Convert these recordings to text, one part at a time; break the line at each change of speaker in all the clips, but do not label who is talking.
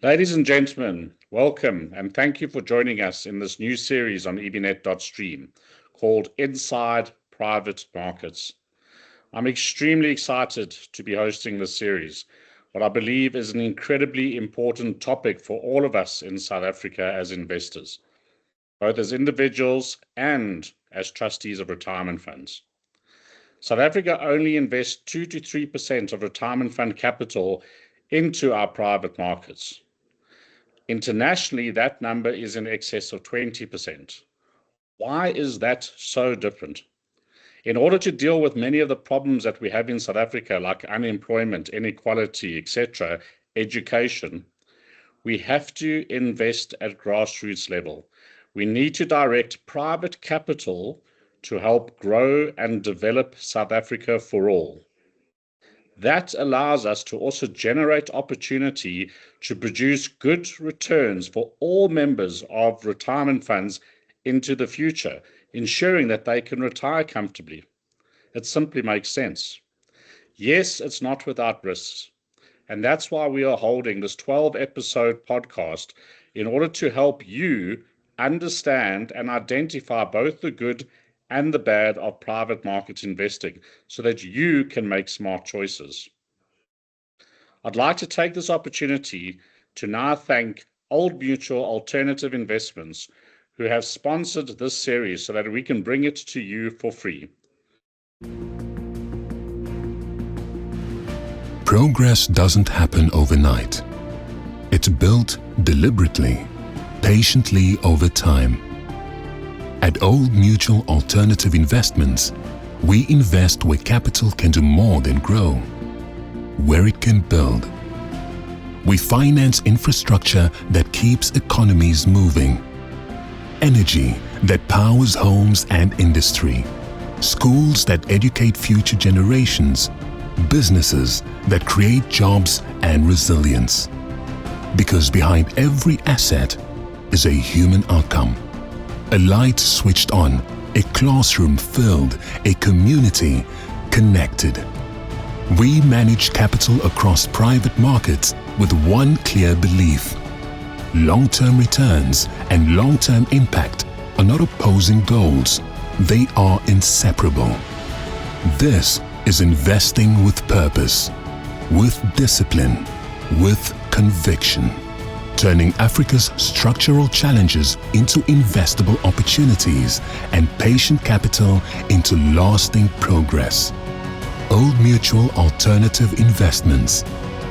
Ladies and gentlemen, welcome and thank you for joining us in this new series on ebnet.stream called Inside Private Markets. I'm extremely excited to be hosting this series, what I believe is an incredibly important topic for all of us in South Africa as investors, both as individuals and as trustees of retirement funds. South Africa only invests 2 to 3% of retirement fund capital into our private markets. Internationally, that number is in excess of 20%. Why is that so different? In order to deal with many of the problems that we have in South Africa, like unemployment, inequality, etc., education, we have to invest at grassroots level. We need to direct private capital to help grow and develop South Africa for all. That allows us to also generate opportunity to produce good returns for all members of retirement funds into the future, ensuring that they can retire comfortably. It simply makes sense. Yes, it's not without risks. And that's why we are holding this 12-episode podcast in order to help you understand and identify both the good and the bad of private market investing so that you can make smart choices. I'd like to take this opportunity to now thank Old Mutual Alternative Investments, who have sponsored this series so that we can bring it to you for free.
Progress doesn't happen overnight. It's built deliberately, patiently over time. At Old Mutual Alternative Investments, we invest where capital can do more than grow, where it can build. We finance infrastructure that keeps economies moving, energy that powers homes and industry, schools that educate future generations, businesses that create jobs and resilience. Because behind every asset is a human outcome. A light switched on, a classroom filled, a community connected. We manage capital across private markets with one clear belief. Long-term returns and long-term impact are not opposing goals. They are inseparable. This is investing with purpose, with discipline, with conviction, turning Africa's structural challenges into investable opportunities and patient capital into lasting progress. Old Mutual Alternative Investments,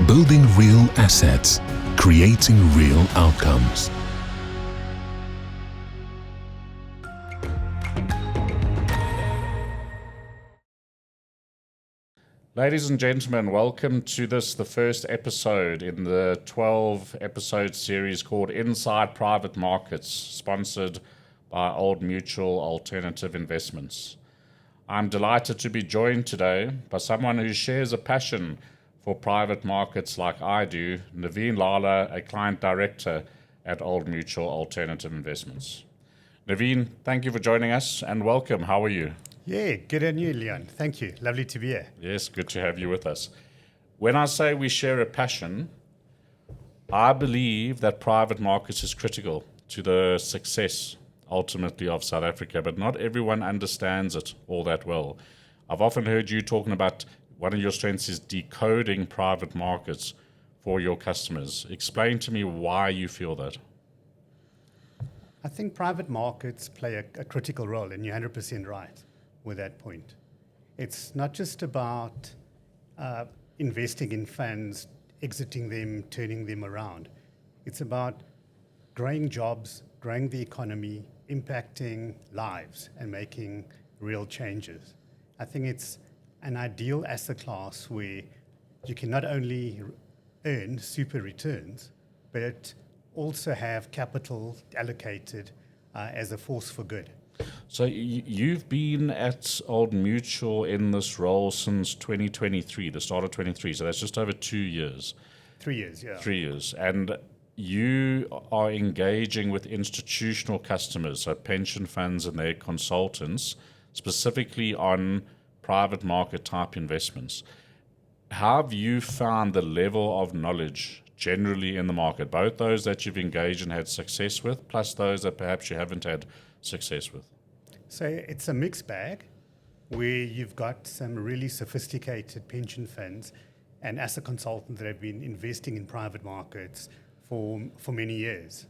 building real assets, creating real outcomes.
Ladies and gentlemen, welcome to the first episode in the 12-episode series called Inside Private Markets, sponsored by Old Mutual Alternative Investments. I'm delighted to be joined today by someone who shares a passion for private markets like I do, Naveen Lala, a client director at Old Mutual Alternative Investments. Naveen, thank you for joining us and welcome. How are you?
Yeah, good on you, Leon. Thank you. Lovely to be here.
Yes, good to have you with us. When I say we share a passion, I believe that private markets is critical to the success, ultimately, of South Africa, but not everyone understands it all that well. I've often heard you talking about one of your strengths is decoding private markets for your customers. Explain to me why you feel that.
I think private markets play a critical role, and you're 100% right with that point. It's not just about investing in funds, exiting them, turning them around. It's about growing jobs, growing the economy, impacting lives, and making real changes. I think it's an ideal asset class where you can not only earn super returns, but also have capital allocated as a force for good.
So you've been at Old Mutual in this role since 2023, the start of 23. So that's just over 2 years.
3 years, yeah.
3 years. And you are engaging with institutional customers, so pension funds and their consultants, specifically on private market type investments. How have you found the level of knowledge generally in the market, both those that you've engaged and had success with, plus those that perhaps you haven't had success with?
So it's a mixed bag where you've got some really sophisticated pension funds and asset consultants that have been investing in private markets for many years.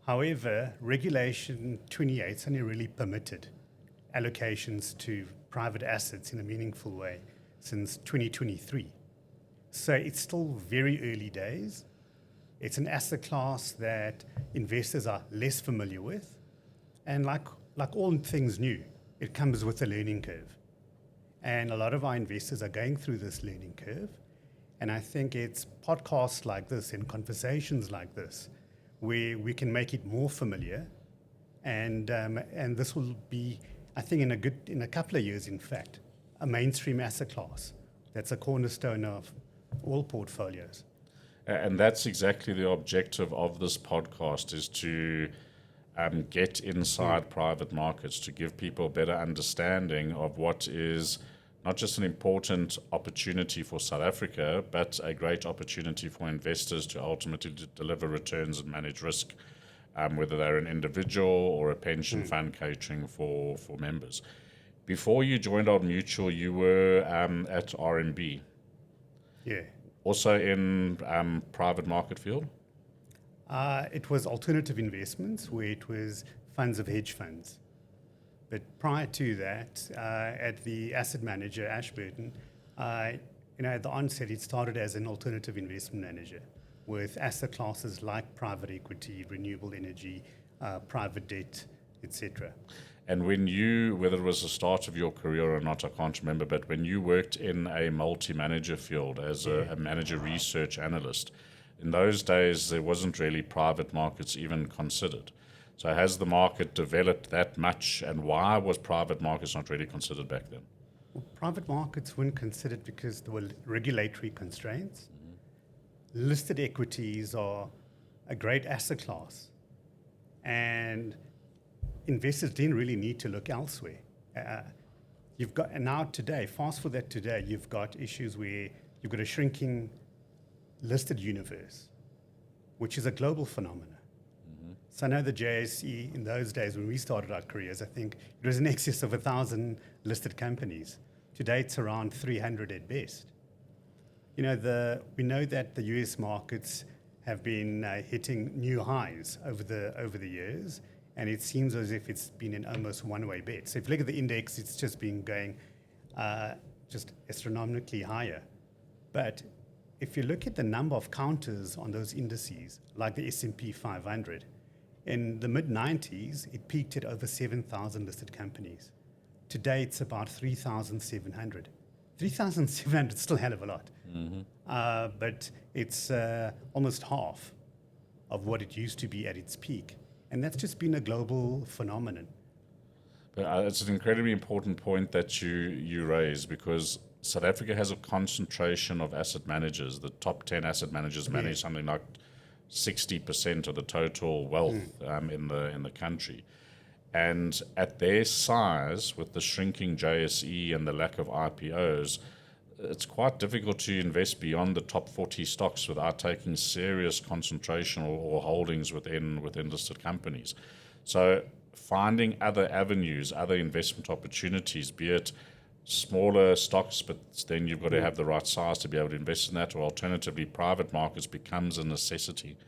However, Regulation 28 only really permitted allocations to private assets in a meaningful way since 2023. So it's still very early days. It's an asset class that investors are less familiar with. And like all things new, it comes with a learning curve. And a lot of our investors are going through this learning curve. And I think it's podcasts like this and conversations like this where we can make it more familiar. And this will be, I think, in a couple of years, in fact, a mainstream asset class. That's a cornerstone of all portfolios.
And that's exactly the objective of this podcast, is to get inside private markets, to give people a better understanding of what is not just an important opportunity for South Africa, but a great opportunity for investors to ultimately deliver returns and manage risk, whether they're an individual or a pension fund catering for members. Before you joined Old Mutual, you were at RMB.
Yeah.
Also in private market field?
It was alternative investments, where it was funds of hedge funds. But prior to that, at the asset manager, Ashburton, at the onset, it started as an alternative investment manager with asset classes like private equity, renewable energy, private debt, etc.
And when you, whether it was the start of your career or not, I can't remember, but when you worked in a multi-manager field as a manager research analyst, in those days, there wasn't really private markets even considered. So has the market developed that much, and why was private markets not really considered back then?
Well, private markets weren't considered because there were regulatory constraints. Listed equities are a great asset class, and investors didn't really need to look elsewhere. And now today, fast forward today, you've got issues where you've got a shrinking listed universe, which is a global phenomenon. So I know the JSE in those days when we started our careers, I think it was in excess of 1,000 listed companies. Today it's around 300 at best. We know that the US markets have been hitting new highs over the years, and it seems as if it's been an almost one-way bet. So if you look at the index, it's just been going just astronomically higher. But if you look at the number of counters on those indices, like the S&P 500, in the mid-90s, it peaked at over 7,000 listed companies. Today, it's about 3,700. 3,700 is still a hell of a lot. But it's almost half of what it used to be at its peak. And that's just been a global phenomenon.
But it's an incredibly important point that you raise, because South Africa has a concentration of asset managers. The top 10 asset managers manage something like 60% of the total wealth in the country. And at their size, with the shrinking JSE and the lack of IPOs, it's quite difficult to invest beyond the top 40 stocks without taking serious concentration or holdings within listed companies. So finding other avenues, other investment opportunities, be it smaller stocks, but then you've got to have the right size to be able to invest in that, or alternatively, private markets becomes a necessity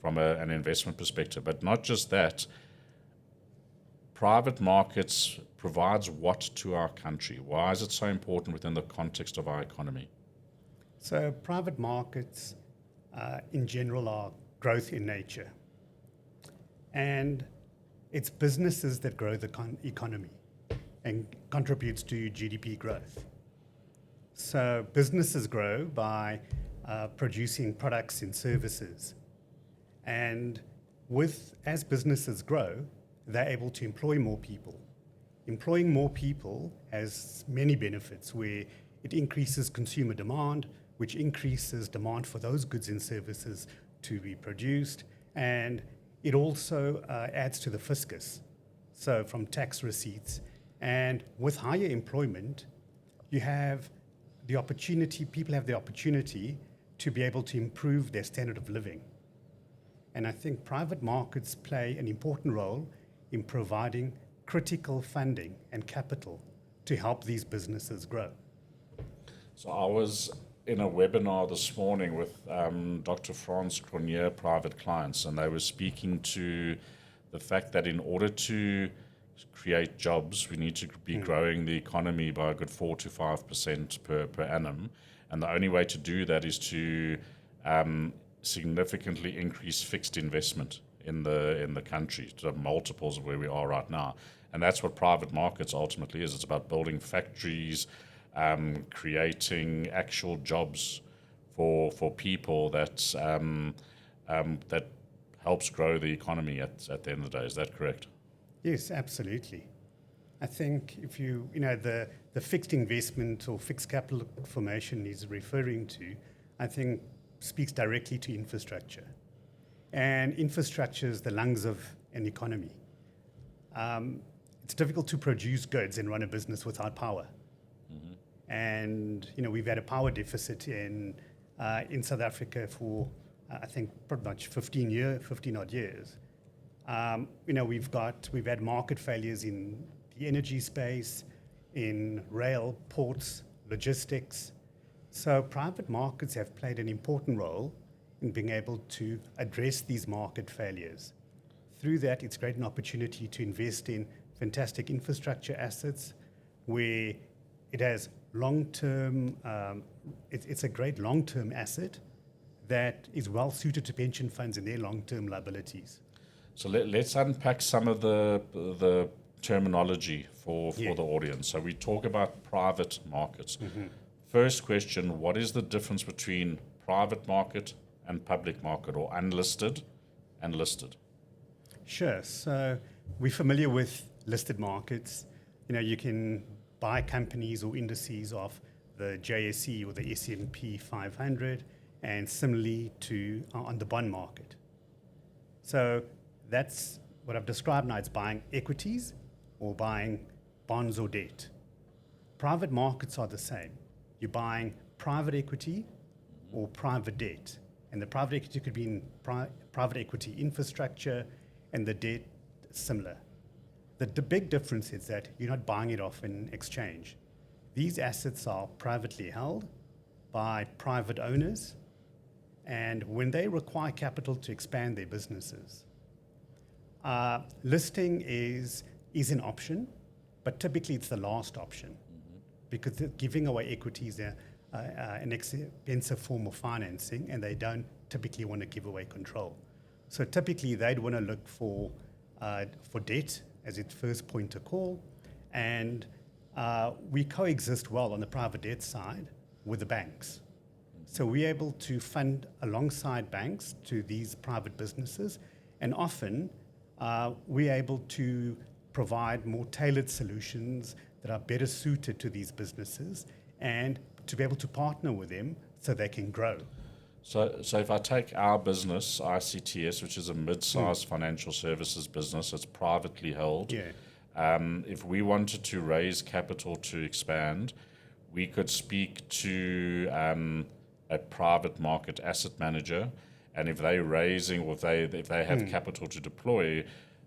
from an investment perspective. But not just that, private markets provides what to our country? Why is it so important within the context of our economy?
So private markets in general are growth in nature. And it's businesses that grow the economy and contributes to GDP growth. So businesses grow by producing products and services. And as businesses grow, they're able to employ more people. Employing more people has many benefits, where it increases consumer demand, which increases demand for those goods and services to be produced, and it also adds to the fiscus, so from tax receipts. And with higher employment, you have the opportunity, people have the opportunity to be able to improve their standard of living. And I think private markets play an important role in providing critical funding and capital to help these businesses grow.
So I was in a webinar this morning with Dr. Franz Cronier, private clients, and they were speaking to the fact that in order to create jobs, we need to be growing the economy by a good 4 to 5% per annum. And the only way to do that is to significantly increase fixed investment in the country to multiples of where we are right now. And that's what private markets ultimately is. It's about building factories, creating actual jobs for people that helps grow the economy at the end of the day. Is that correct?
Yes, absolutely. I think if the fixed investment or fixed capital formation is referring to, I think speaks directly to infrastructure. And infrastructure is the lungs of an economy. It's difficult to produce goods and run a business without power. And we've had a power deficit in South Africa for I think pretty much 15 odd years. We've had market failures in the energy space, in rail, ports, logistics. So private markets have played an important role in being able to address these market failures. Through that, it's created an opportunity to invest in fantastic infrastructure assets where it has long-term, it's a great long-term asset that is well suited to pension funds and their long-term liabilities.
So let's unpack some of the terminology for the audience. So we talk about private markets. First question, what is the difference between private market and public market, or unlisted and listed?
Sure. So we're familiar with listed markets. You can buy companies or indices of the JSE or the S&P 500, and similarly to on the bond market. So that's what I've described now. It's buying equities or buying bonds or debt. Private markets are the same. You're buying private equity or private debt. And the private equity could be in private equity infrastructure, and the debt similar. The big difference is that you're not buying it off an exchange. These assets are privately held by private owners, and when they require capital to expand their businesses, listing is an option, but typically it's the last option because giving away equity is an expensive form of financing, and they don't typically want to give away control. So typically they'd want to look for debt as its first point of call, and we coexist well on the private debt side with the banks. So we're able to fund alongside banks to these private businesses, and often we're able to provide more tailored solutions that are better suited to these businesses and to be able to partner with them so they can grow.
So if I take our business, ICTS, which is a mid-sized financial services business, it's privately held.
Yeah.
If we wanted to raise capital to expand, we could speak to a private market asset manager, and if they're raising or if they have capital to deploy,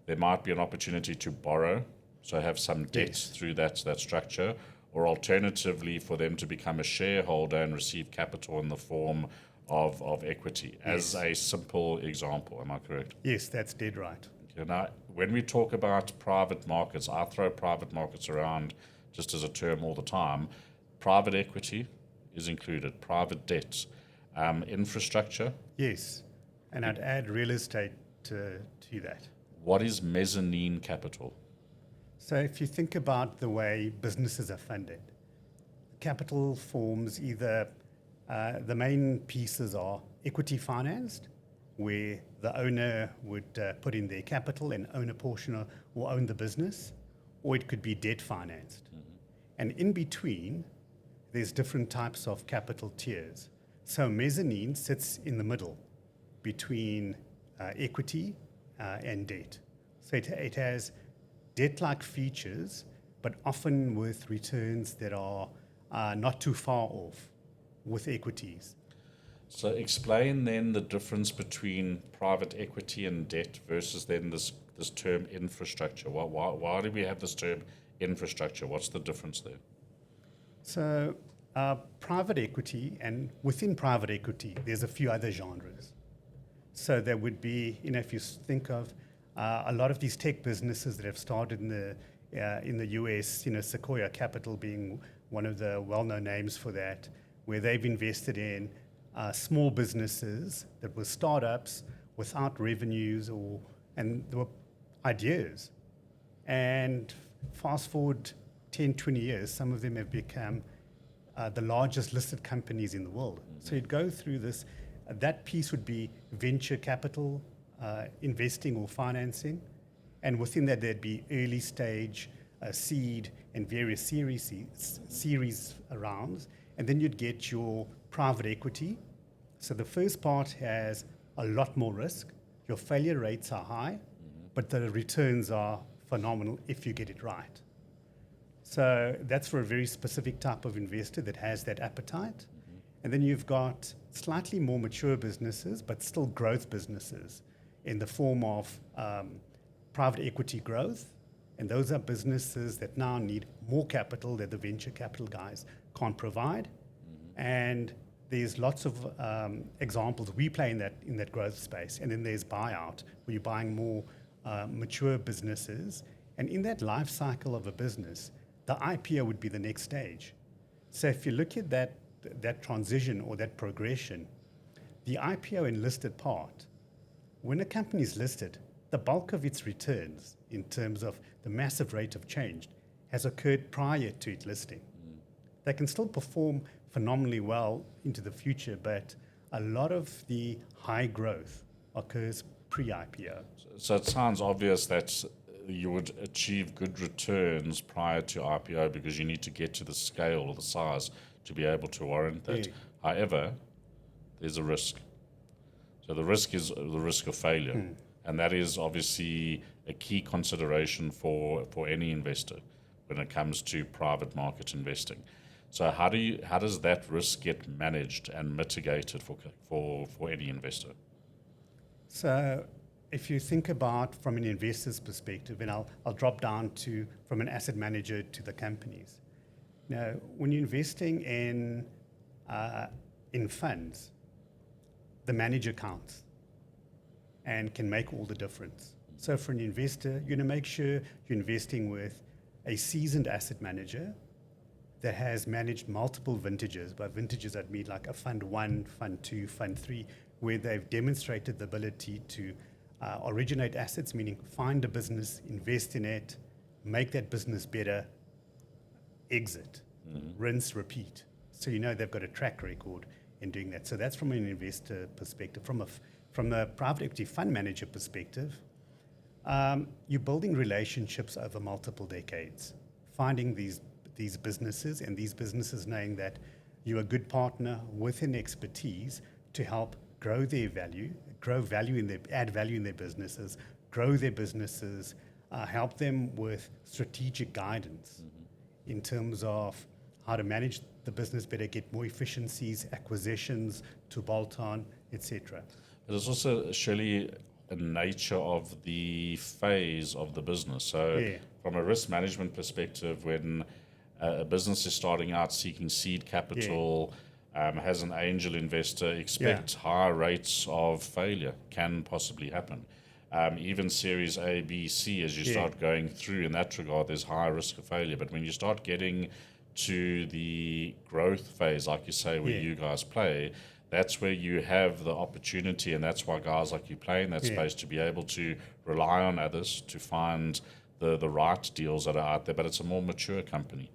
there might be an opportunity to borrow, so have some debt through that structure, or alternatively for them to become a shareholder and receive capital in the form of equity, as a simple example. Am I correct?
Yes, that's dead right.
Okay, now, when we talk about private markets, I throw private markets around just as a term all the time. Private equity is included, private debt, infrastructure.
Yes, and I'd add real estate to that.
What is mezzanine capital?
So if you think about the way businesses are funded, capital forms either, the main pieces are equity financed, where the owner would put in their capital and own a portion or own the business, or it could be debt financed. And in between, there's different types of capital tiers. So mezzanine sits in the middle between equity and debt. So it has debt-like features, but often with returns that are not too far off with equities.
So explain then the difference between private equity and debt versus then this term infrastructure. Why do we have this term infrastructure? What's the difference there?
So, private equity, and within private equity, there's a few other genres. So there would be, if you think of a lot of these tech businesses that have started in the US, Sequoia Capital being one of the well-known names for that, where they've invested in small businesses that were startups without revenues and there were ideas. And fast forward 10, 20 years, some of them have become the largest listed companies in the world. So you'd go through this. That piece would be venture capital, investing or financing. And within that, there'd be early stage, seed, and various series rounds. And then you'd get your private equity. So the first part has a lot more risk. Your failure rates are high, but the returns are phenomenal if you get it right. So that's for a very specific type of investor that has that appetite. And then you've got slightly more mature businesses, but still growth businesses in the form of private equity growth. And those are businesses that now need more capital that the venture capital guys can't provide. And there's lots of examples. We play in that growth space. And then there's buyout, where you're buying more mature businesses. And in that life cycle of a business, the IPO would be the next stage. So if you look at that transition or that progression, the IPO and listed part, when a company is listed, the bulk of its returns in terms of the massive rate of change has occurred prior to it listing. They can still perform phenomenally well into the future, but a lot of the high growth occurs pre-IPO.
So it sounds obvious that you would achieve good returns prior to IPO because you need to get to the scale or the size to be able to warrant that.
Yeah.
However, there's a risk. So the risk is the risk of failure. And that is obviously a key consideration for any investor when it comes to private market investing. So how does that risk get managed and mitigated for any investor?
So if you think about from an investor's perspective, and I'll drop down to from an asset manager to the companies. Now, when you're investing in funds, the manager counts and can make all the difference. So for an investor, you're going to make sure you're investing with a seasoned asset manager that has managed multiple vintages. By vintages, I'd mean like a fund 1, fund 2, fund 3, where they've demonstrated the ability to originate assets, meaning find a business, invest in it, make that business better, exit, rinse, repeat. So they've got a track record in doing that. So that's from an investor perspective. From a private equity fund manager perspective, you're building relationships over multiple decades, finding these businesses and these businesses knowing that you're a good partner with an expertise to help grow their value, add value in their businesses, grow their businesses, help them with strategic guidance in terms of how to manage the business better, get more efficiencies, acquisitions to bolt on, etc.
But it's also surely a nature of the phase of the business. So from a risk management perspective, when a business is starting out seeking seed capital, has an angel investor, expect higher rates of failure can possibly happen. Even Series A, B, C, as you start going through in that regard, there's higher risk of failure. But when you start getting to the growth phase, like you say, where you guys play, that's where you have the opportunity, and that's why guys like you play in that space to be able to rely on others to find the right deals that are out there. But it's a more mature company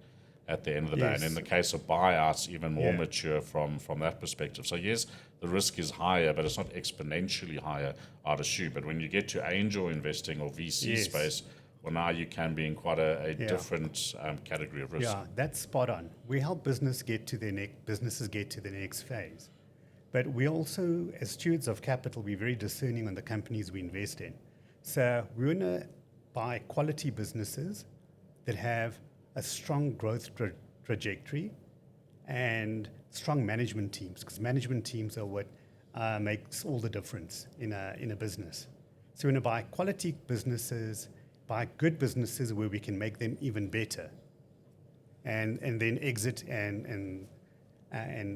at the end of the day. And in the case of buyouts, even more mature from that perspective. So yes, the risk is higher, but it's not exponentially higher, I'd assume. But when you get to angel investing or VC space, well, now you can be in quite a different category of risk.
Yeah, that's spot on. We help businesses get to the next phase. But we also, as stewards of capital, we're very discerning on the companies we invest in. So we want to buy quality businesses that have a strong growth trajectory and strong management teams, because management teams are what makes all the difference in a business. So we want to buy quality businesses, buy good businesses where we can make them even better, and then exit and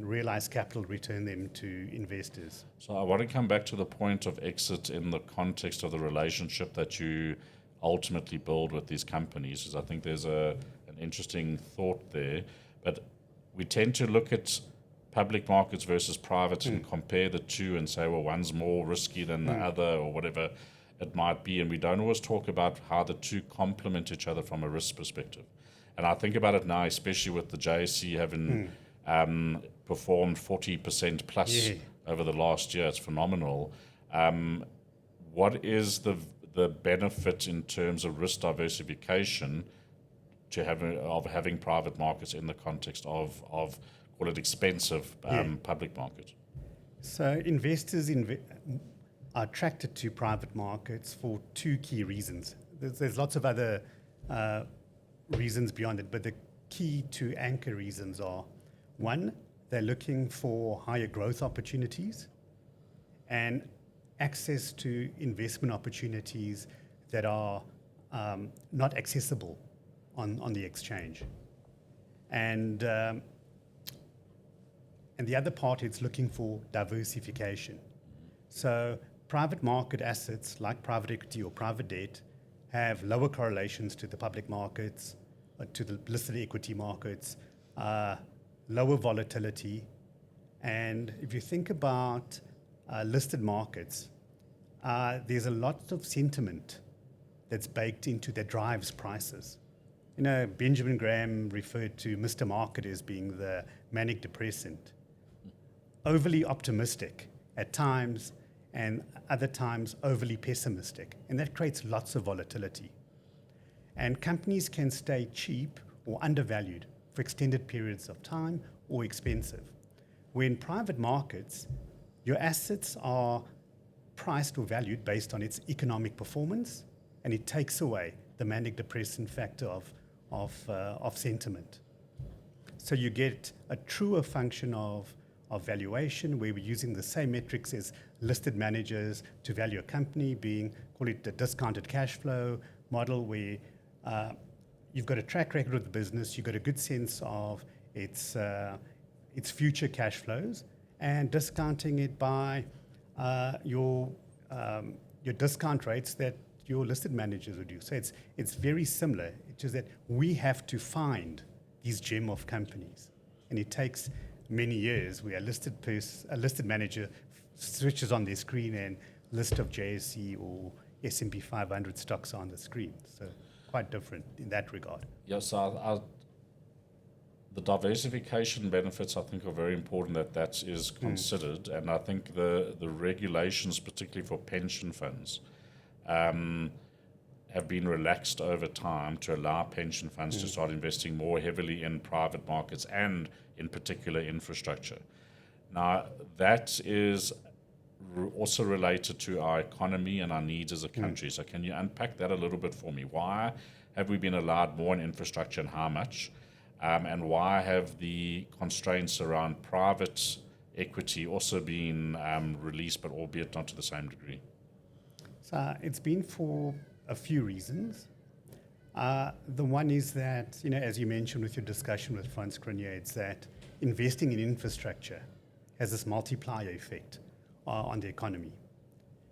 realize capital, return them to investors.
So I want to come back to the point of exit in the context of the relationship that you ultimately build with these companies, because I think there's an interesting thought there. But we tend to look at public markets versus private and compare the two and say, well, one's more risky than the other or whatever it might be. And we don't always talk about how the two complement each other from a risk perspective. And I think about it now, especially with the JSE having performed 40% plus over the last year. It's phenomenal. What is the benefit in terms of risk diversification of having private markets in the context of call it expensive public markets?
So investors are attracted to private markets for two key reasons. There's lots of other reasons beyond it, but the key two anchor reasons are, one, they're looking for higher growth opportunities and access to investment opportunities that are not accessible on the exchange. And the other part is looking for diversification. So private market assets like private equity or private debt have lower correlations to the public markets, to the listed equity markets, lower volatility. And if you think about listed markets, there's a lot of sentiment that's baked into that drives prices. You know, Benjamin Graham referred to Mr. Market as being the manic depressant. Overly optimistic at times, and other times overly pessimistic. And that creates lots of volatility. And companies can stay cheap or undervalued for extended periods of time or expensive. When private markets, your assets are priced or valued based on its economic performance, and it takes away the manic depressant factor of sentiment. So you get a truer function of valuation, where we're using the same metrics as listed managers to value a company, call it the discounted cash flow model, where you've got a track record of the business, you've got a good sense of its future cash flows, and discounting it by your discount rates that your listed managers would do. So it's very similar. It's just that we have to find these gem of companies, and it takes many years where a listed manager switches on their screen and list of JSE or S&P 500 stocks are on the screen. So quite different in that regard.
Yes, the diversification benefits, I think, are very important that is considered. And I think the regulations, particularly for pension funds, have been relaxed over time to allow pension funds to start investing more heavily in private markets and in particular infrastructure. Now, that is also related to our economy and our needs as a country. So can you unpack that a little bit for me? Why have we been allowed more in infrastructure and how much? And why have the constraints around private equity also been released, but albeit not to the same degree?
So it's been for a few reasons. The one is that, as you mentioned with your discussion with Frans Cronje, it's that investing in infrastructure has this multiplier effect on the economy.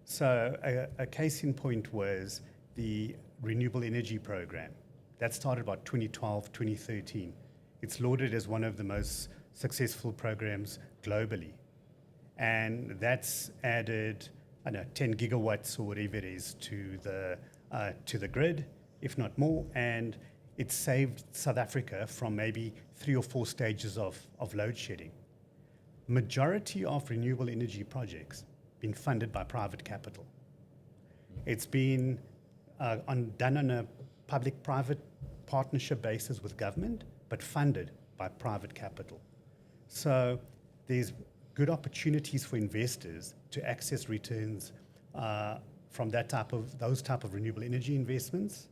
So a case in point was the renewable energy program. That started about 2012, 2013. It's lauded as one of the most successful programs globally. And that's added, 10 gigawatts or whatever it is to the grid, if not more. And it saved South Africa from maybe 3 or 4 stages of load shedding. Majority of renewable energy projects been funded by private capital. It's been done on a public-private partnership basis with government, but funded by private capital. So there's good opportunities for investors to access returns from those type of renewable energy investments.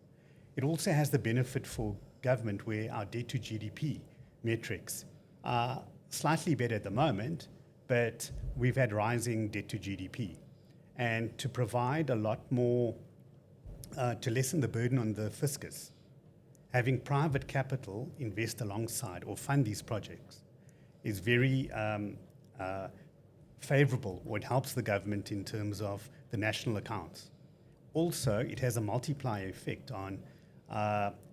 It also has the benefit for government where our debt to GDP metrics Slightly better at the moment, but we've had rising debt to GDP. And to provide a lot more, to lessen the burden on the fiscus, having private capital invest alongside or fund these projects is very favorable, or it helps the government in terms of the national accounts. Also, it has a multiplier effect on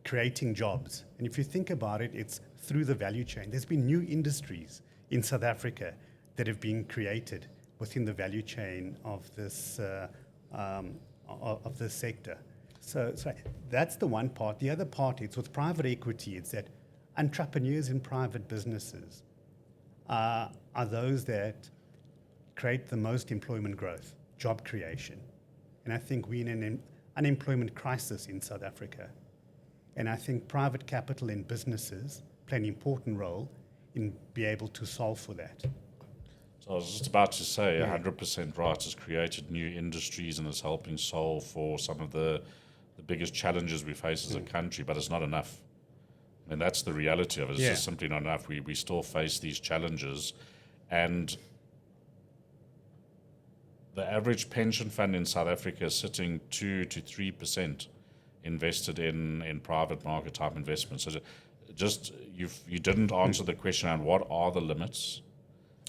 creating jobs. And if you think about it, it's through the value chain. There's been new industries in South Africa that have been created within the value chain of this sector. So that's the one part. The other part is with private equity, it's that entrepreneurs in private businesses are those that create the most employment growth, job creation. And I think we're in an unemployment crisis in South Africa. And I think private capital in businesses play an important role in being able to solve for that.
So I was just about to say, 100% right, it's created new industries and it's helping solve for some of the biggest challenges we face as a country, but it's not enough. I mean, that's the reality of it. It's just simply not enough. We still face these challenges. And the average pension fund in South Africa is sitting 2 to 3% invested in private market type investments. So just you didn't answer the question on what are the limits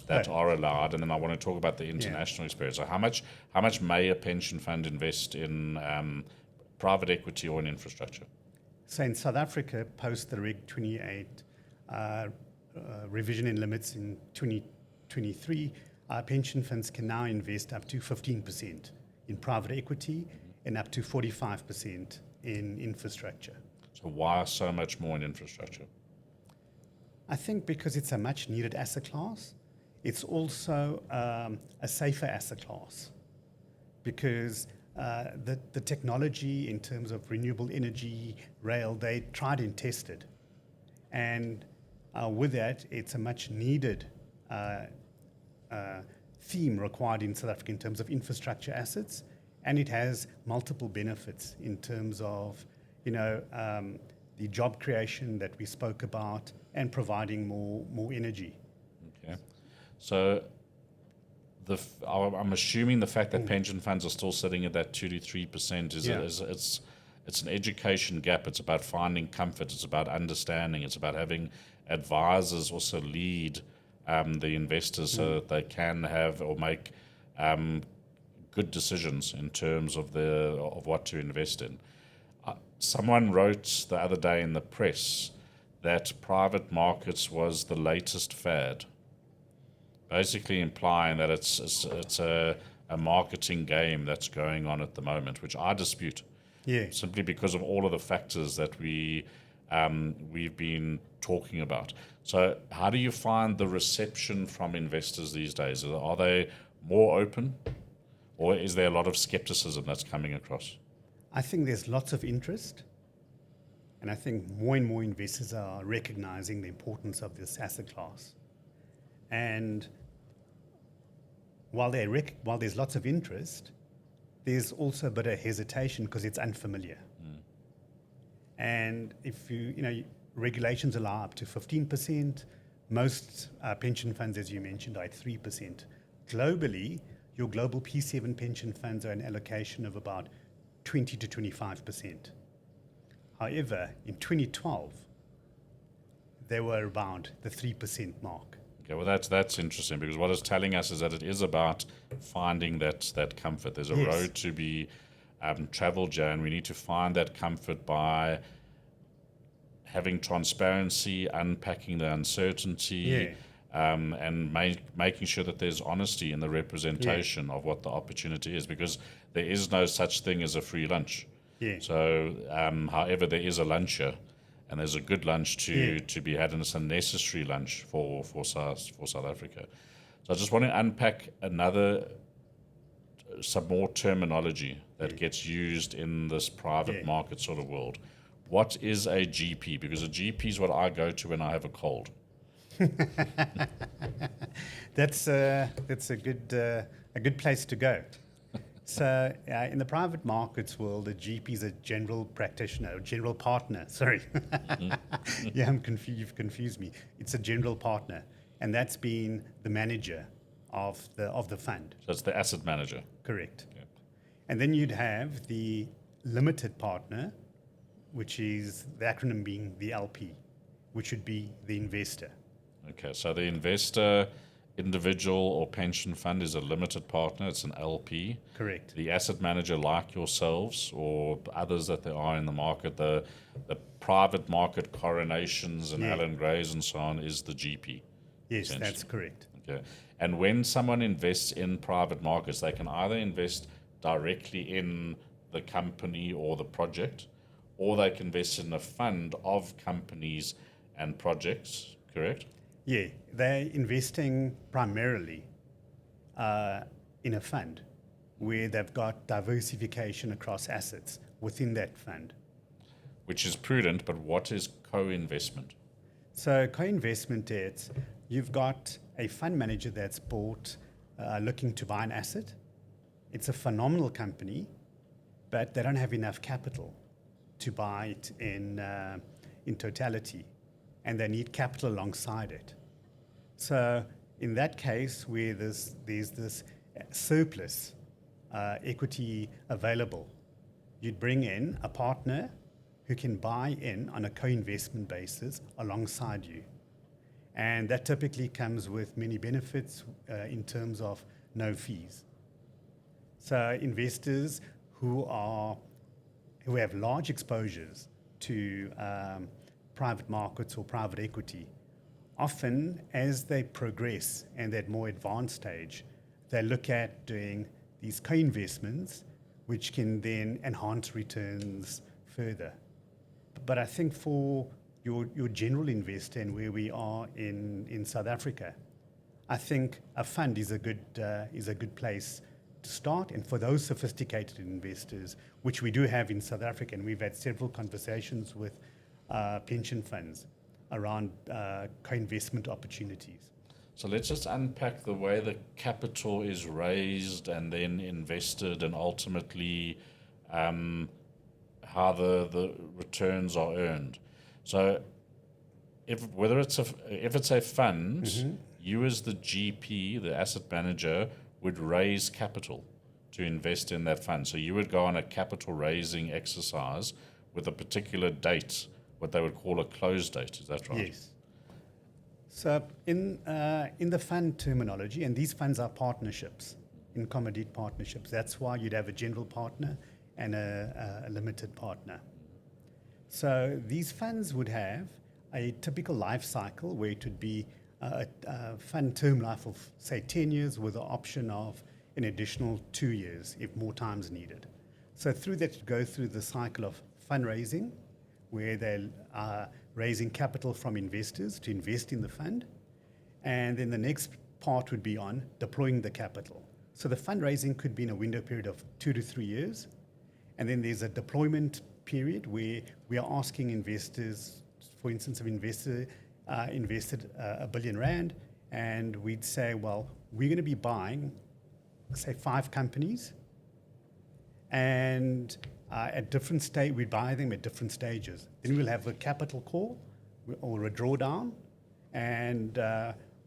that are allowed, and then I want to talk about the international experience. So how much may a pension fund invest in private equity or in infrastructure?
So in South Africa, post the Reg 28 revision in limits in 2023, pension funds can now invest up to 15% in private equity and up to 45% in infrastructure.
So why so much more in infrastructure?
I think because it's a much needed asset class. It's also a safer asset class because the technology in terms of renewable energy, rail, they tried and tested. And with that, it's a much needed theme required in South Africa in terms of infrastructure assets. And it has multiple benefits in terms of, the job creation that we spoke about and providing more energy.
Okay. So I'm assuming the fact that pension funds are still sitting at that 2 to 3% it's an education gap. It's about finding comfort. It's about understanding. It's about having advisors also lead the investors so that they can have or make good decisions in terms of what to invest in. Someone wrote the other day in the press that private markets was the latest fad, basically implying that it's a marketing game that's going on at the moment, which I dispute.
Yeah.
Simply because of all of the factors that we've been talking about. So how do you find the reception from investors these days? Are they more open, or is there a lot of skepticism that's coming across?
I think there's lots of interest, and I think more and more investors are recognizing the importance of this asset class. And while there's lots of interest, there's also a bit of hesitation because it's unfamiliar. And if regulations allow up to 15%, most pension funds, as you mentioned, are at 3%. Globally, your global P7 pension funds are an allocation of about 20 to 25%. However, in 2012, they were around the 3% mark.
Okay, well, that's interesting because what it's telling us is that it is about finding that comfort. There's a road to be traveled, Jan. We need to find that comfort by having transparency, unpacking the uncertainty, and making sure that there's honesty in the representation of what the opportunity is, because there is no such thing as a free lunch. So, however, there is a luncher, and there's a good lunch to be had, and it's a necessary lunch for South Africa. So I just want to unpack some more terminology that gets used in this private market sort of world. What is a GP? Because a GP is what I go to when I have a cold.
That's a good place to go. So, in the private markets world, a GP is a general practitioner, general partner. Sorry, yeah, you've confused me. It's a general partner, and that's been the manager of the fund.
So it's the asset manager.
Correct.
Yeah.
And then you'd have the limited partner, which is the acronym being the LP, which would be the investor.
Okay, so the investor, individual or pension fund is a limited partner. It's an LP.
Correct.
The asset manager, like yourselves or others that there are in the market, the private market coronations and
Yeah.
Alan Grays and so on, is the GP.
Yes, that's
essentially.
correct.
Okay. And when someone invests in private markets, they can either invest directly in the company or the project, or they can invest in a fund of companies and projects, correct?
Yeah, they're investing primarily in a fund where they've got diversification across assets within that fund.
Which is prudent, but what is co-investment?
So co-investment is you've got a fund manager that's bought, looking to buy an asset. It's a phenomenal company, but they don't have enough capital to buy it in totality, and they need capital alongside it. So in that case, where there's this surplus equity available, you'd bring in a partner who can buy in on a co-investment basis alongside you. And that typically comes with many benefits in terms of no fees. So investors who have large exposures to private markets or private equity, often as they progress and at more advanced stage, they look at doing these co-investments, which can then enhance returns further. But I think for your general investor and where we are in South Africa, I think a fund is a good place to start. And for those sophisticated investors, which we do have in South Africa, and we've had several conversations with pension funds around co-investment opportunities.
So let's just unpack the way the capital is raised and then invested, and ultimately how the returns are earned. So if it's a fund, you as the GP, the asset manager, would raise capital to invest in that fund. So you would go on a capital raising exercise with a particular date, what they would call a close date. Is that right?
Yes. So in the fund terminology, and these funds are partnerships, in-commodity partnerships. That's why you'd have a general partner and a limited partner. So these funds would have a typical life cycle where it would be a fund term life of, say, 10 years with the option of an additional 2 years if more time is needed. So through that, you go through the cycle of fundraising, where they're raising capital from investors to invest in the fund. And then the next part would be on deploying the capital. So the fundraising could be in a window period of 2 to 3 years. And then there's a deployment period where we are asking investors, for instance, if an investor invested R1 billion, and we'd say, well, we're going to be buying, say, 5 companies, and at different stage, we buy them at different stages. Then we'll have a capital call or a drawdown, and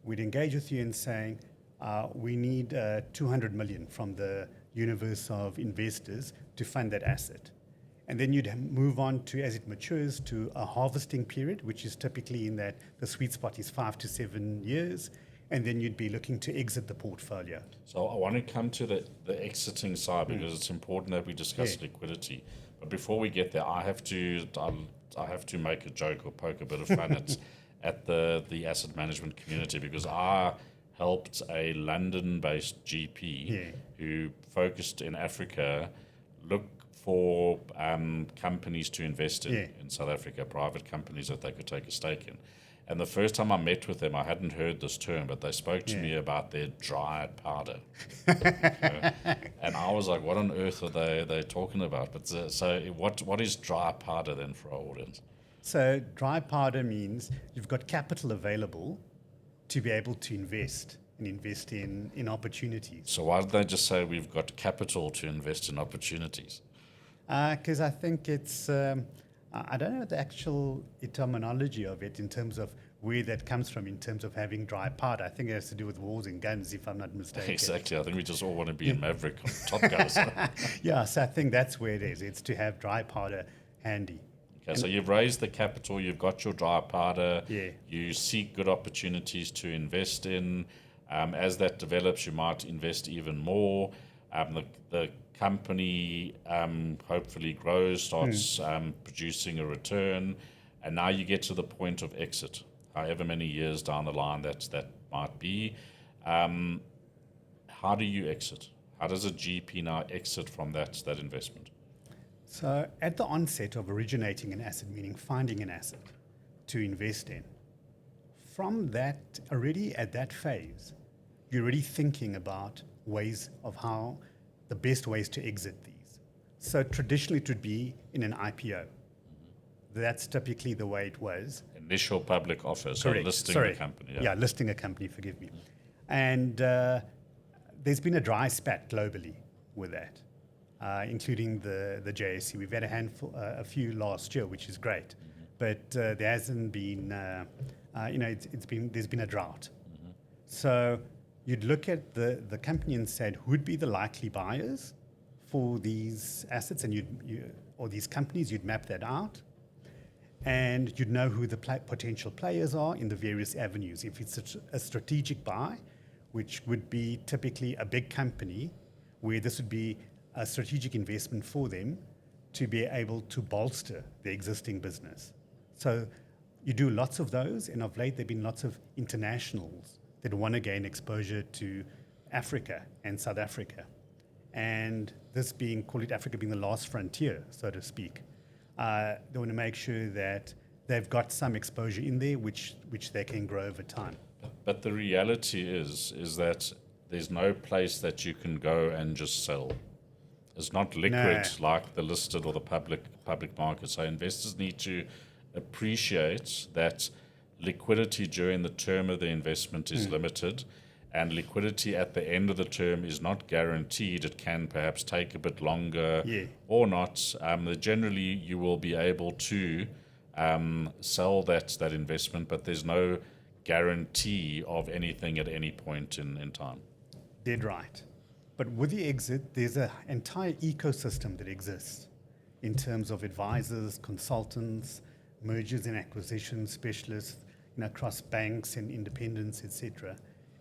we'd engage with you in saying, we need 200 million from the universe of investors to fund that asset. And then you'd move on to, as it matures, to a harvesting period, which is typically in that the sweet spot is 5 to 7 years. And then you'd be looking to exit the portfolio.
So I want to come to the exiting side because it's important that we discuss liquidity. But before we get there, I have to make a joke or poke a bit of fun at the asset management community, because I helped a London-based GP who focused in Africa look for companies to invest in South Africa, private companies that they could take a stake in. And the first time I met with them, I hadn't heard this term, but they spoke to me about their dry powder. And I was like, what on earth are they talking about? But so what is dry powder then for our audience?
So dry powder means you've got capital available to be able to invest and invest in opportunities.
So why did they just say we've got capital to invest in opportunities?
Because I think it's, I don't know the actual terminology of it in terms of where that comes from, in terms of having dry powder. I think it has to do with wars and guns, if I'm not mistaken.
Exactly. I think we just all want to be in Maverick on Top Guys.
Yeah, so I think that's where it is. It's to have dry powder handy.
Okay, so you've raised the capital, you've got your dry powder,
Yeah.
you seek good opportunities to invest in. As that develops, you might invest even more. The company hopefully grows, starts producing a return, and now you get to the point of exit, however many years down the line that might be. How do you exit? How does a GP now exit from that investment?
So at the onset of originating an asset, meaning finding an asset to invest in, from that, already at that phase, you're already thinking about ways of how the best ways to exit these. So traditionally it would be in an IPO. That's typically the way it was.
Initial public offer, so
Correct.
listing
Sorry.
the company.
Yeah, listing a company, forgive me. And there's been a dry spat globally with that, including the JSE. We've had a few last year, which is great, but there hasn't been, there's been a drought. So you'd look at the company and said, who'd be the likely buyers for these assets, and or these companies, you'd map that out. And you'd know who the potential players are in the various avenues. If it's a strategic buy, which would be typically a big company, where this would be a strategic investment for them to be able to bolster the existing business. So you do lots of those, and of late there have been lots of internationals that want to gain exposure to Africa and South Africa. And this being, call it Africa being the last frontier, so to speak. They want to make sure that they've got some exposure in there, which they can grow over time.
But the reality is that there's no place that you can go and just sell. It's not liquid like the listed or the public market. So investors need to appreciate that liquidity during the term of the investment is limited, and liquidity at the end of the term is not guaranteed. It can perhaps take a bit longer or not. Generally, you will be able to sell that investment, but there's no guarantee of anything at any point in time.
Dead right. But with the exit, there's an entire ecosystem that exists in terms of advisors, consultants, mergers and acquisitions specialists, across banks and independents, etc.,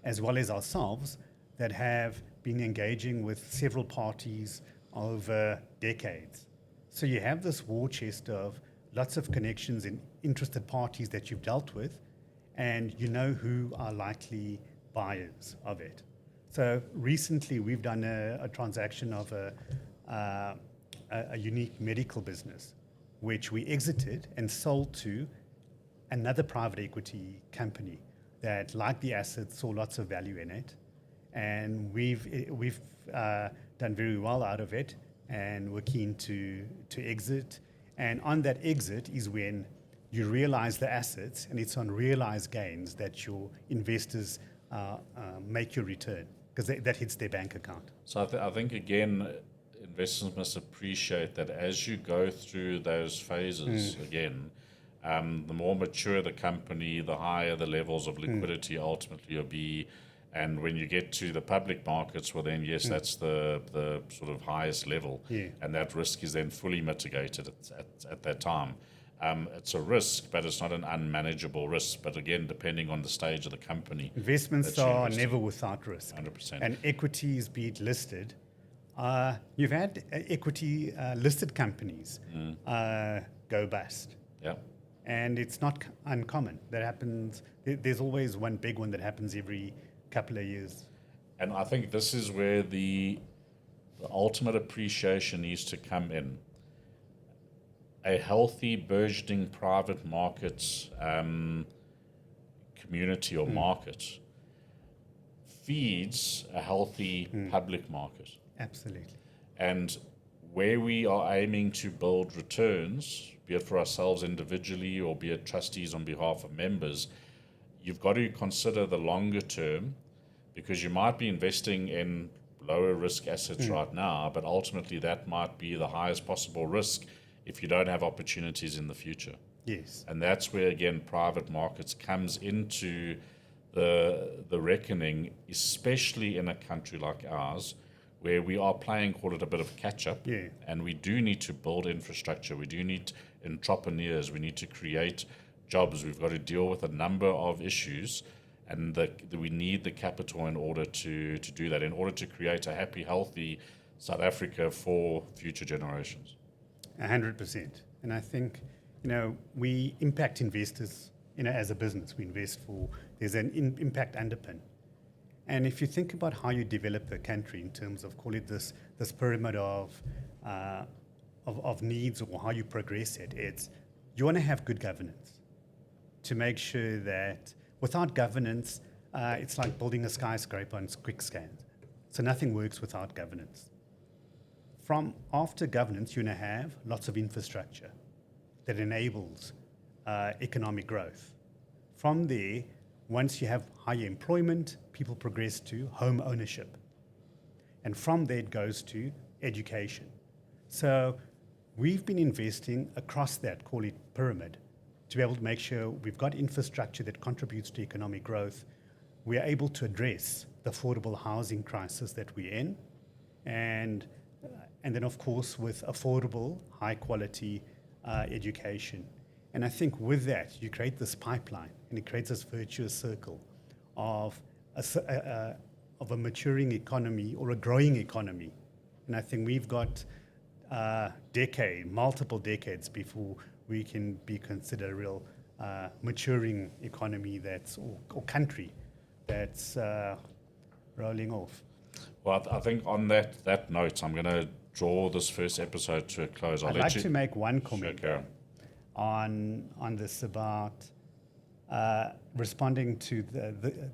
as well as ourselves, that have been engaging with several parties over decades. So you have this war chest of lots of connections and interested parties that you've dealt with, and you know who are likely buyers of it. So recently we've done a transaction of a unique medical business, which we exited and sold to another private equity company that liked the assets, saw lots of value in it, and we've done very well out of it, and we're keen to exit. And on that exit is when you realize the assets, and it's on realized gains that your investors make your return, because that hits their bank account.
So I think, again, investors must appreciate that as you go through those phases, again, the more mature the company, the higher the levels of liquidity ultimately will be. And when you get to the public markets, well, then, yes, that's the sort of highest level. And that risk is then fully mitigated at that time. It's a risk, but it's not an unmanageable risk. But again, depending on the stage of the company.
Investments are never without risk.
100%.
And equities, be it listed, you've had equity listed companies go bust.
Yeah.
And it's not uncommon. That happens. There's always one big one that happens every couple of years.
And I think this is where the ultimate appreciation needs to come in. A healthy, burgeoning private markets community or market feeds a healthy public market.
Absolutely.
And where we are aiming to build returns, be it for ourselves individually or be it trustees on behalf of members, you've got to consider the longer term, because you might be investing in lower risk assets right now, but ultimately that might be the highest possible risk if you don't have opportunities in the future.
Yes.
And that's where, again, private markets comes into the reckoning, especially in a country like ours, where we are playing, call it a bit of catch up.
Yeah.
And we do need to build infrastructure. We do need entrepreneurs. We need to create jobs. We've got to deal with a number of issues. And we need the capital in order to do that, in order to create a happy, healthy South Africa for future generations.
100%. And I think, we impact investors, as a business. We invest there's an impact underpin. And if you think about how you develop a country in terms of, call it this pyramid of needs, or how you progress it, you want to have good governance to make sure that without governance, it's like building a skyscraper on quick scans. So nothing works without governance. From after governance, you want to have lots of infrastructure that enables economic growth. From there, once you have higher employment, people progress to home ownership. And from there, it goes to education. So we've been investing across that, call it pyramid, to be able to make sure we've got infrastructure that contributes to economic growth. We are able to address the affordable housing crisis that we're in. And then, of course, with affordable, high-quality education. And I think with that, you create this pipeline, and it creates this virtuous circle of a maturing economy or a growing economy. And I think we've got multiple decades before we can be considered a real maturing economy or country that's rolling off.
Well, I think on that note, I'm going to draw this first episode to a close.
I'd like to make one comment
Sure,
on this about responding to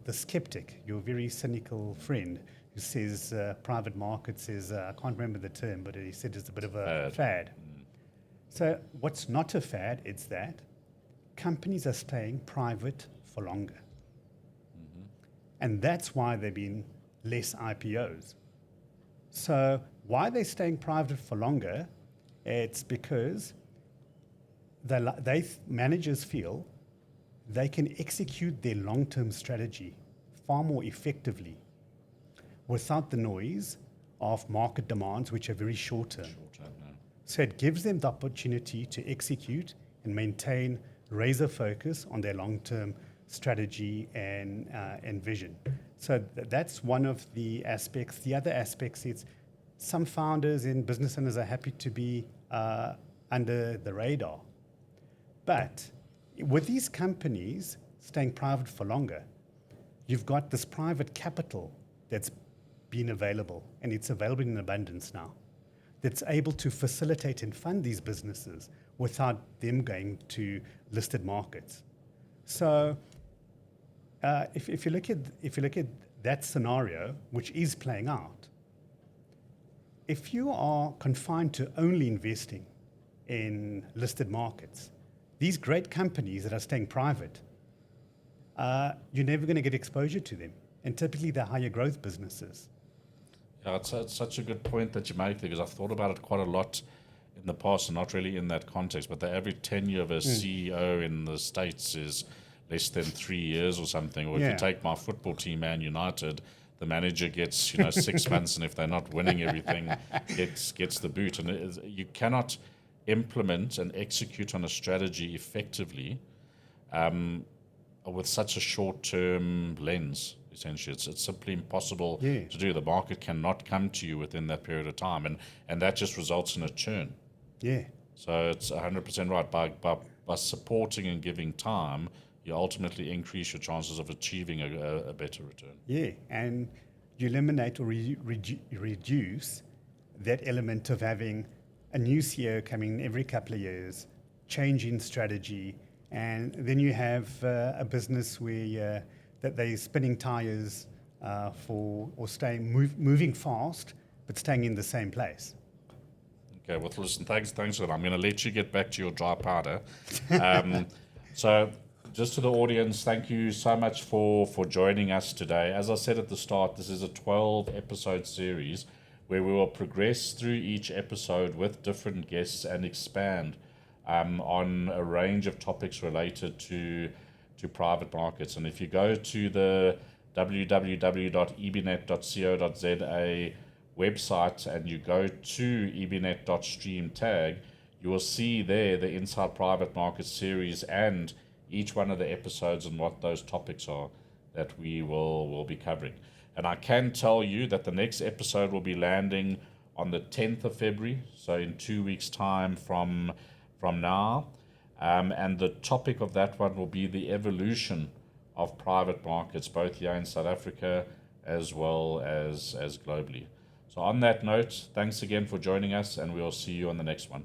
the skeptic, your very cynical friend who says private markets is, I can't remember the term, but he said it's a bit of a fad. So what's not a fad, it's that companies are staying private for longer. And that's why there have been less IPOs. So why they're staying private for longer, it's because managers feel they can execute their long-term strategy far more effectively without the noise of market demands, which are very short-term. So it gives them the opportunity to execute and maintain razor focus on their long-term strategy and vision. So that's one of the aspects. The other aspects is some founders and business owners are happy to be under the radar. But with these companies staying private for longer, you've got this private capital that's been available, and it's available in abundance now, that's able to facilitate and fund these businesses without them going to listed markets. So if you look at that scenario, which is playing out, if you are confined to only investing in listed markets, these great companies that are staying private, you're never going to get exposure to them. And typically they're higher growth businesses.
Yeah, it's such a good point that you make there, because I've thought about it quite a lot in the past, and not really in that context, but the average tenure of a CEO in the States is less than 3 years or something. Or if you take my football team, Man United, the manager gets 6 months, and if they're not winning everything, gets the boot. And you cannot implement and execute on a strategy effectively with such a short-term lens. Essentially, it's simply impossible to do. The market cannot come to you within that period of time, and that just results in a churn.
Yeah.
So it's 100% right. By supporting and giving time, you ultimately increase your chances of achieving a better return.
Yeah, and you eliminate or reduce that element of having a new CEO coming every couple of years, changing strategy, and then you have a business where that they're spinning tires moving fast, but staying in the same place.
Okay, well, listen, thanks for that. I'm going to let you get back to your dry powder. So just to the audience, thank you so much for joining us today. As I said at the start, this is a 12-episode series where we will progress through each episode with different guests and expand on a range of topics related to private markets. And if you go to the www.ebnet.co.za website and you go to ebnet.stream tag, you will see there the Inside Private Markets series and each one of the episodes and what those topics are that we will be covering. And I can tell you that the next episode will be landing on the 10th of February, so in 2 weeks' time from now. And the topic of that one will be the evolution of private markets, both here in South Africa as well as globally. So on that note, thanks again for joining us, and we'll see you on the next one.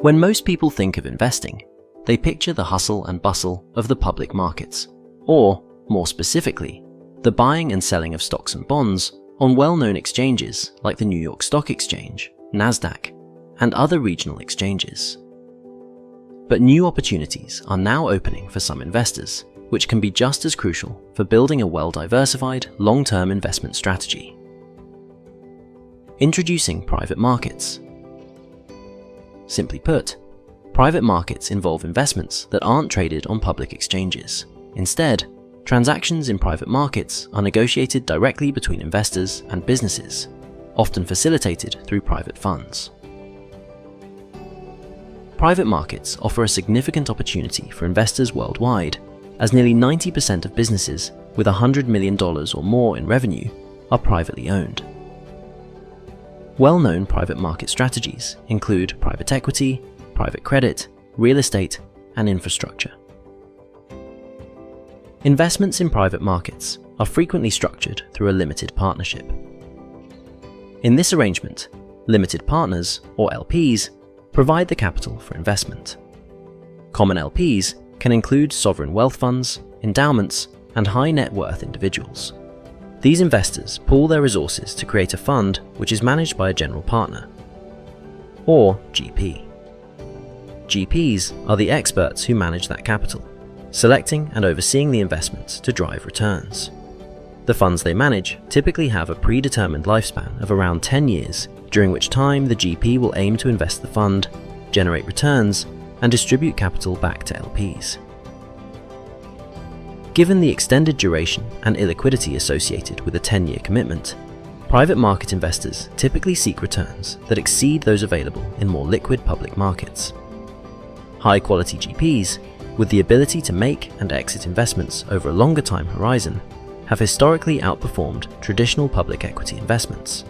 When most people think of investing, they picture the hustle and bustle of the public markets, or, more specifically, the buying and selling of stocks and bonds on well-known exchanges like the New York Stock Exchange, NASDAQ, and other regional exchanges. But new opportunities are now opening for some investors, which can be just as crucial for building a well-diversified, long-term investment strategy. Introducing private markets. Simply put, private markets involve investments that aren't traded on public exchanges. Instead, transactions in private markets are negotiated directly between investors and businesses, often facilitated through private funds. Private markets offer a significant opportunity for investors worldwide, as nearly 90% of businesses with $100 million or more in revenue are privately owned. Well-known private market strategies include private equity, private credit, real estate, and infrastructure. Investments in private markets are frequently structured through a limited partnership. In this arrangement, limited partners, or LPs, provide the capital for investment. Common LPs can include sovereign wealth funds, endowments, and high net worth individuals. These investors pool their resources to create a fund which is managed by a general partner, or GP. GPs are the experts who manage that capital, selecting and overseeing the investments to drive returns. The funds they manage typically have a predetermined lifespan of around 10 years, during which time the GP will aim to invest the fund, generate returns, and distribute capital back to LPs. Given the extended duration and illiquidity associated with a 10-year commitment, private market investors typically seek returns that exceed those available in more liquid public markets. High-quality GPs, with the ability to make and exit investments over a longer time horizon, have historically outperformed traditional public equity investments.